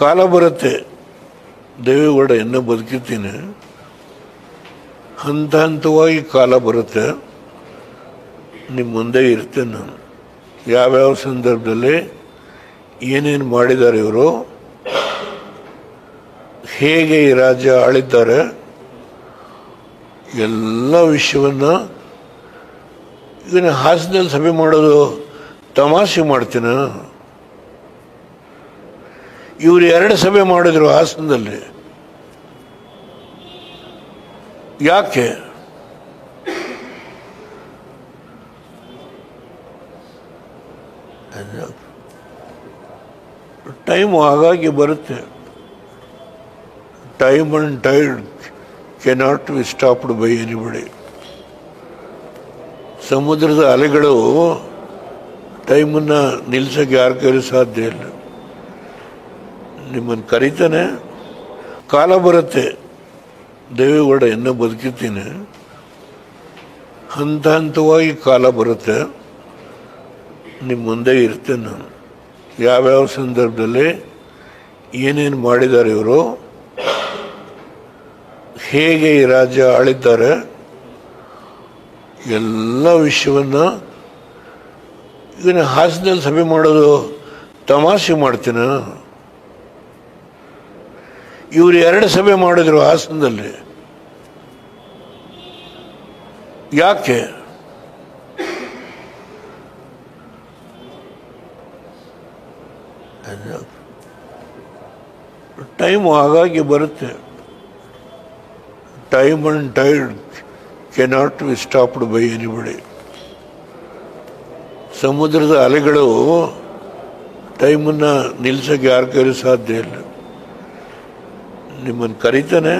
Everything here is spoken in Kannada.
ಕಾಲ ಬರುತ್ತೆ, ದೇವೇಗೌಡ ಇನ್ನೂ ಬದುಕಿದ್ದೀನಿ, ಹಂತ ಹಂತವಾಗಿ ಕಾಲ ಬರುತ್ತೆ, ನಿಮ್ಮ ಮುಂದೆ ಇರ್ತೇನೆ ನಾನು. ಯಾವ್ಯಾವ ಸಂದರ್ಭದಲ್ಲಿ ಏನೇನು ಮಾಡಿದ್ದಾರೆ ಇವರು, ಹೇಗೆ ಈ ರಾಜ್ಯ ಆಳಿದ್ದಾರೆ, ಎಲ್ಲ ವಿಷಯವನ್ನು ಇದನ್ನು ಹಾಸನದಲ್ಲಿ ಸಭೆ ಮಾಡೋದು ತಮಾಷೆ ಮಾಡ್ತೀನ. ಇವರು 2 ಸಭೆ ಮಾಡಿದ್ರು ಹಾಸನದಲ್ಲಿ. ಯಾಕೆ? ಟೈಮ್ ಹಾಗಾಗಿ ಬರುತ್ತೆ. Time and tide cannot be stopped by anybody. ಸಮುದ್ರದ ಅಲೆಗಳು ಟೈಮನ್ನು ನಿಲ್ಸೋಕ್ಕೆ ಯಾರ ಕೈಲಿ ಸಾಧ್ಯ ಇಲ್ಲ. ನಿಮ್ಮನ್ನು ಕರೀತಾನೆ, ಕಾಲ ಬರುತ್ತೆ, ದೇವೇಗೌಡ ಇನ್ನೂ ಬದುಕಿದ್ದೀನಿ, ಹಂತ ಹಂತವಾಗಿ ಕಾಲ ಬರುತ್ತೆ, ನಿಮ್ಮ ಮುಂದೆ ಇರ್ತೇನೆ ನಾನು. ಯಾವ್ಯಾವ ಸಂದರ್ಭದಲ್ಲಿ ಏನೇನು ಮಾಡಿದ್ದಾರೆ ಇವರು, ಹೇಗೆ ಈ ರಾಜ್ಯ ಆಳಿದ್ದಾರೆ, ಎಲ್ಲ ವಿಷಯವನ್ನು ಇದನ್ನು ಹಾಸನದಲ್ಲಿ ಸಭೆ ಮಾಡೋದು ತಮಾಷೆ ಮಾಡ್ತೀನ. ಇವರು 2 ಸಭೆ ಮಾಡಿದ್ರು ಹಾಸನದಲ್ಲಿ. ಯಾಕೆ? ಟೈಮ್ ಹಾಗಾಗಿ ಬರುತ್ತೆ. Time and tide cannot be stopped by anybody. ಸಮುದ್ರದ ಅಲೆಗಳು ಟೈಮನ್ನು ನಿಲ್ಸೋಕ್ಕೆ ಯಾರ ಕೈಲಿ ಸಾಧ್ಯ ಇಲ್ಲ. ನಿಮ್ಮನ್ನು ಕರೀತಾನೆ,